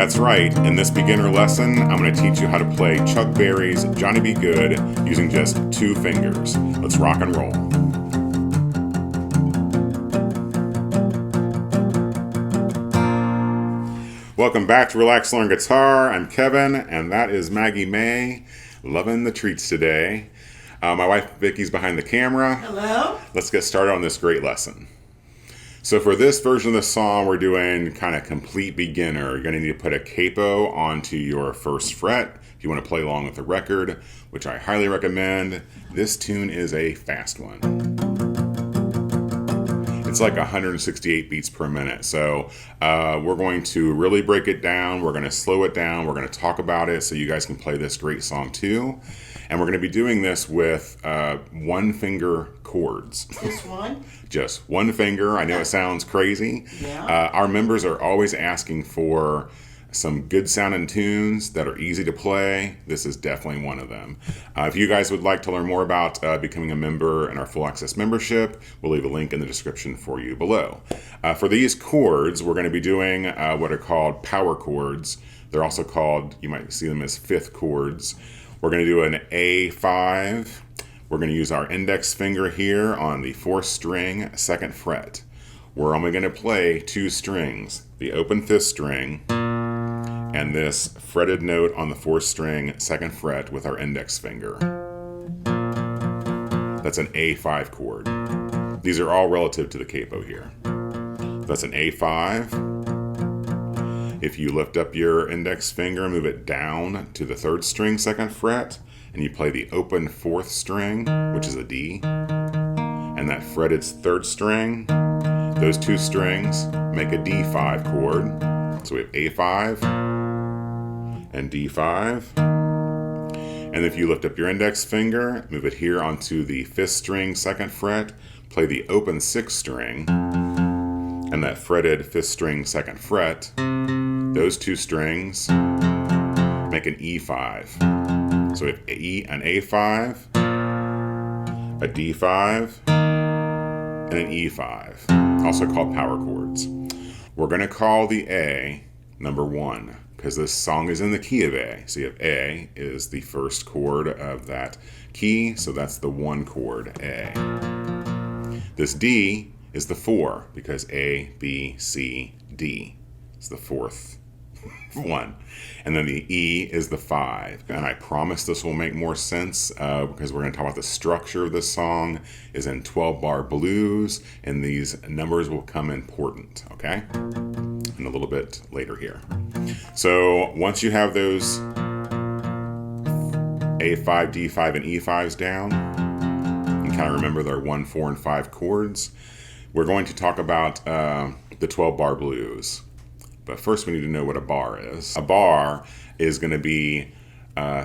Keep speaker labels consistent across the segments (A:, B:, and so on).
A: That's right, in this beginner lesson, I'm going to teach you how to play Chuck Berry's Johnny B. Goode using just 2 fingers. Let's rock and roll. Welcome back to Relax Learn Guitar. I'm Kevin, and that is Maggie May, loving the treats today. My wife Vicky's behind the camera.
B: Hello.
A: Let's get started on this great lesson. So for this version of the song, we're doing kind of complete beginner. You're going to need to put a capo onto your 1st fret if you want to play along with the record, which I highly recommend. This tune is a fast one. It's like 168 beats per minute. So we're going to really break it down. We're going to slow it down. We're going to talk about it so you guys can play this great song too. And we're going to be doing this with 1-finger chords.
B: Just one?
A: Just 1 finger. I know it sounds crazy.
B: Yeah.
A: Our members are always asking for some good sounding tunes that are easy to play. This is definitely one of them. If you guys would like to learn more about becoming a member in our full access membership, we'll leave a link in the description for you below. For these chords, we're going to be doing what are called power chords. They're also called, you might see them as 5th chords. We're going to do an A5. We're going to use our index finger here on the 4th string, 2nd fret. We're only going to play 2 strings, the open 5th string and this fretted note on the 4th string, 2nd fret with our index finger. That's an A5 chord. These are all relative to the capo here. That's an A5. If you lift up your index finger and move it down to the 3rd string, 2nd fret, and you play the open 4th string, which is a D, and that fretted 3rd string, those 2 strings make a D5 chord. So we have A5 and D5. And if you lift up your index finger, move it here onto the 5th string, 2nd fret, play the open 6th string, and that fretted 5th string, 2nd fret, those 2 strings make an E5. So we have an A5, a D5, and an E5, also called power chords. We're going to call the A number 1 because this song is in the key of A. So you have A is the 1st chord of that key, so that's the 1 chord, A. This D is the 4 because A, B, C, D. It's the 4th one. And then the E is the 5. And I promise this will make more sense because we're going to talk about the structure of this song is in 12-bar blues, and these numbers will come important, okay? In a little bit later here. So once you have those A5, D5, and E5s down, and kind of remember their 1, 4, and 5 chords, we're going to talk about the 12-bar blues. But first we need to know what a bar is. A bar is going to be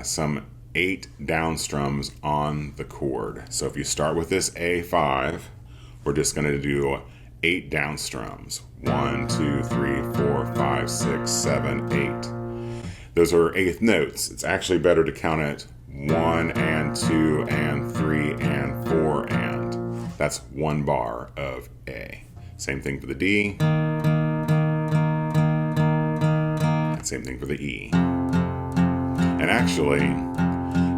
A: some 8 down strums on the chord. So if you start with this A5, we're just going to do 8 down strums. 1, 2, 3, 4, 5, 6, 7, 8. Those are 8th notes. It's actually better to count it 1 and 2 and 3 and 4 and. That's 1 bar of A. Same thing for the D. Same thing for the E. And actually,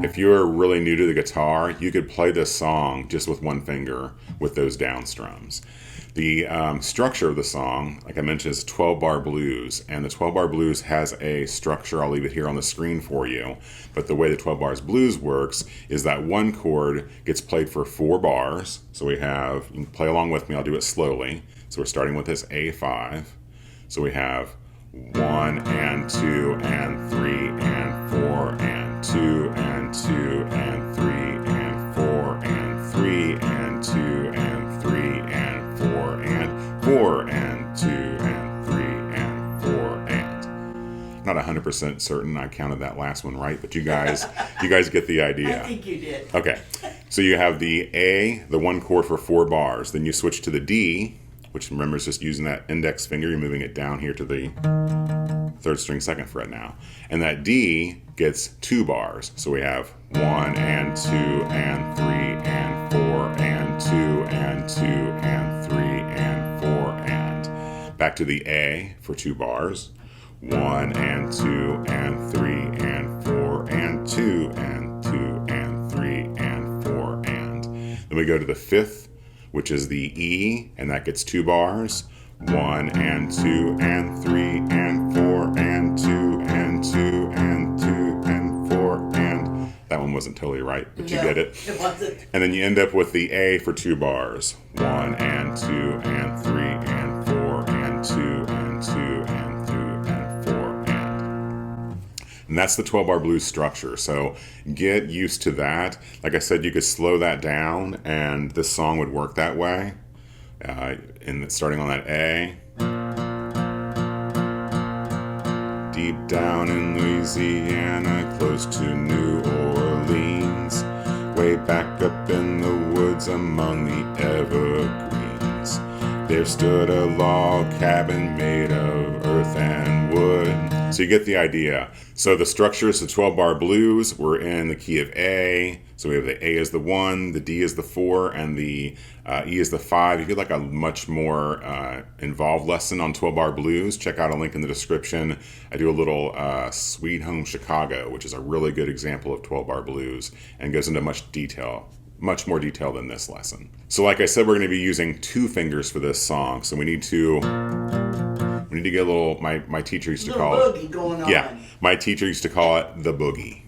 A: if you're really new to the guitar, you could play this song just with 1 finger with those down strums. The structure of the song, like I mentioned, is 12-bar blues, and the 12-bar blues has a structure. I'll leave it here on the screen for you. But the way the 12 bars blues works is that 1 chord gets played for 4 bars. So we have, you can play along with me, I'll do it slowly. So we're starting with this A5. So we have 1 and 2 and 3 and 4 and 2 and 2 and 3 and 4 and 3 and 2 and 3 and 4 and 4 and 2 and 3 and 4 and. Not 100% certain I counted that last one right, but you guys get the idea.
B: I think you did.
A: Okay, so you have the A, the 1 chord for 4 bars. Then you switch to the D, which remember is just using that index finger. You're moving it down here to the 3rd string, 2nd fret now. And that D gets 2 bars. So we have 1 and 2 and 3 and 4 and 2 and 2 and 3 and 4 and. Back to the A for 2 bars. 1 and 2 and 3 and 4 and 2 and 2 and 3 and 4 and. Then we go to the fifth, which is the E, and that gets 2 bars. 1 and 2 and 3 and 4 and 2 and 2 and 2 and 4 and. That one wasn't totally right, but you get it.
B: It wasn't.
A: And then you end up with the A for 2 bars. 1 and 2 and 3 and 4 and 2 and 2 and 2 and 4 and that's the 12-bar blues structure. So get used to that. Like I said, you could slow that down and this song would work that way. Starting on that A. Deep down in Louisiana, close to New Orleans, way back up in the woods among the evergreens, there stood a log cabin made of earth and wood. So you get the idea. So the structure is the 12-bar blues. We're in the key of A. So we have the A is the 1, the D is the 4, and the E is the 5. You get like a much more involved lesson on 12-bar blues. Check out a link in the description. I do a little Sweet Home Chicago, which is a really good example of 12-bar blues and goes into much more detail than this lesson. So like I said, we're going to be using 2 fingers for this song. So we need to get a little, my teacher used to call it.
B: Boogie going on.
A: Yeah, my teacher used to call it the boogie.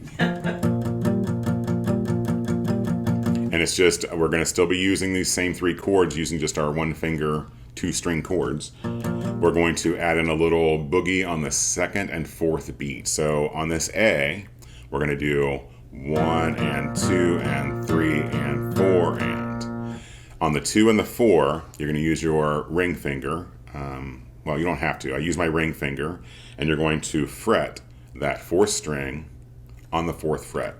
A: And it's just, we're going to still be using these same 3 chords using just our 1-finger 2-string chords. We're going to add in a little boogie on the 2nd and 4th beat. So on this A, we're going to do 1 and 2 and 3 and 4 and. On the 2 and the 4, you're going to use your ring finger. Well, you don't have to. I use my ring finger, and you're going to fret that 4th string on the 4th fret.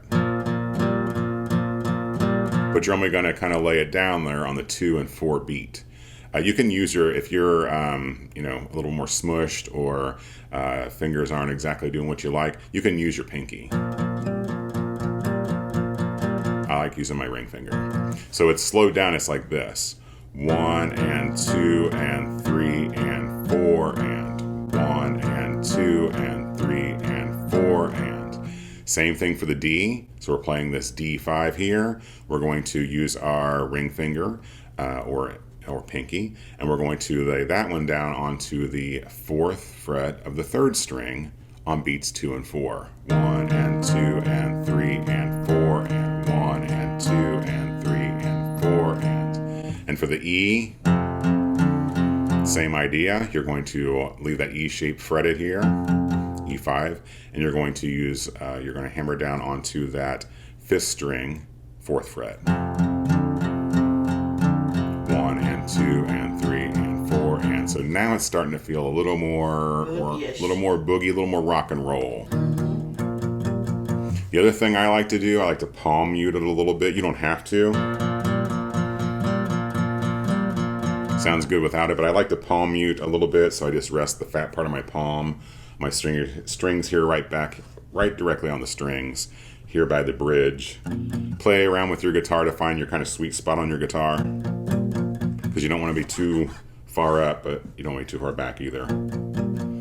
A: But you're only going to kind of lay it down there on the 2 and 4 beat. You can use if you're a little more smushed or fingers aren't exactly doing what you like, you can use your pinky. I like using my ring finger. So it's slowed down, it's like this. 1 and 2 and 3 and 4 and 1 and 2 and 3 and 4 and. Same thing for the D. So we're playing this D5 here. We're going to use our ring finger or pinky, and we're going to lay that one down onto the 4th fret of the 3rd string on beats 2 and 4. 1 and 2 and 3 and 4 and 1 and 2 and 3 and 4 and. And for the E, same idea. You're going to leave that E shape fretted here, E5, and you're going to use, you're going to hammer down onto that 5th string, 4th fret. 1 and 2 and 3 and 4 and. So now it's starting to feel a little more boogie, a little more rock and roll. The other thing I like to do, I like to palm mute it a little bit. You don't have to. Sounds good without it, but I like to palm mute a little bit, so I just rest the fat part of my palm, my strings here right directly on the strings, here by the bridge. Play around with your guitar to find your kind of sweet spot on your guitar, because you don't want to be too far up, but you don't want to be too far back either.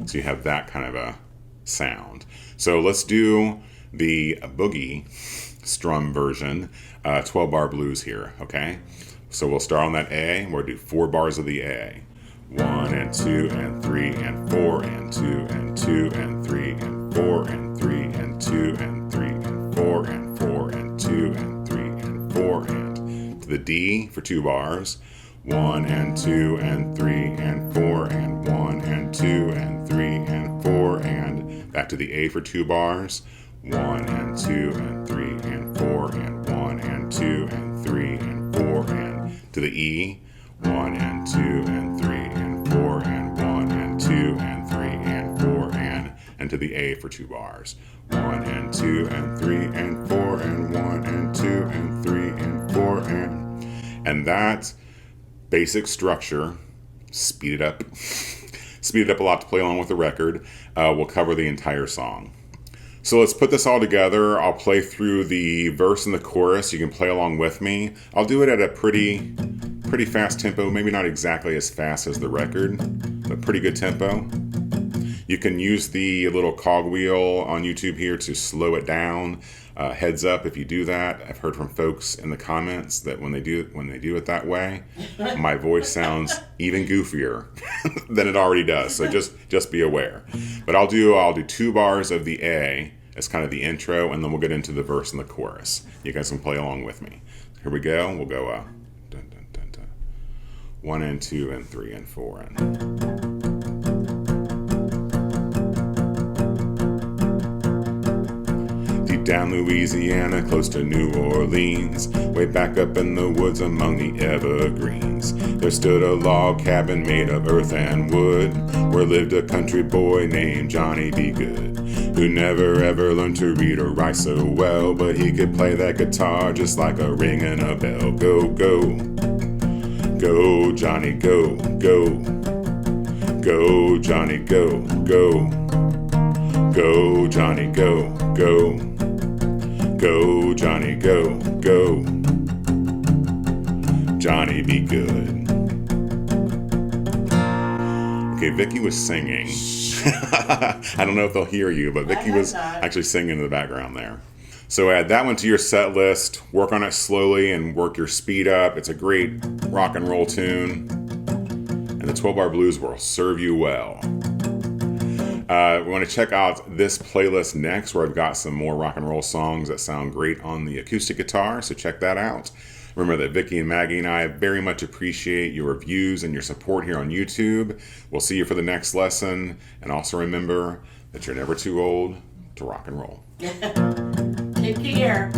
A: So you have that kind of a sound. So let's do the boogie strum version, 12-bar blues here, okay? So we'll start on that A, and we'll do 4 bars of the A. 1 and 2 and 3 and 4 and 2 and 2 and 3 and 4 and 3 and 2 and 3 and 4 and 4 and 2 and 3 and 4 and. To the D for 2 bars. 1 and 2 and 3 and 4 and 1 and 2 and 3 and 4 and. Back to the A for 2 bars. 1 and 2 and 3 and 4 and 1 and 2 and 3 and 4 and. To the E, 1 and 2 and 3 and 4 and 1 and 2 and 3 and 4 and to the A for 2 bars. 1 and 2 and 3 and 4 and 1 and 2 and 3 and 4 and that basic structure, speed it up a lot to play along with the record, will cover the entire song. So let's put this all together. I'll play through the verse and the chorus. You can play along with me. I'll do it at a pretty fast tempo, maybe not exactly as fast as the record, but pretty good tempo. You can use the little cogwheel on YouTube here to slow it down. Heads up if you do that. I've heard from folks in the comments that when they do it that way, my voice sounds even goofier than it already does. So just be aware. But I'll do 2 bars of the A as kind of the intro, and then we'll get into the verse and the chorus. You guys can play along with me. Here we go. We'll go dun, dun, dun, dun. 1 and 2 and 3 and 4 and. Down Louisiana, close to New Orleans, way back up in the woods among the evergreens, there stood a log cabin made of earth and wood, where lived a country boy named Johnny B. Goode, who never ever learned to read or write so well, but he could play that guitar just like a ring and a bell. Go, go, go, Johnny, go, go, go, Johnny, go, go, go, Johnny, go, go. Go, Johnny, go, go. Johnny be good. Okay, Vicky was singing. I don't know if they'll hear you, but Vicky was actually singing in the background there. So add that one to your set list. Work on it slowly and work your speed up. It's a great rock and roll tune. And the 12-bar blues will serve you well. We want to check out this playlist next, where I've got some more rock and roll songs that sound great on the acoustic guitar, so check that out. Remember that Vicky and Maggie and I very much appreciate your views and your support here on YouTube. We'll see you for the next lesson, and also remember that you're never too old to rock and roll.
B: Take care.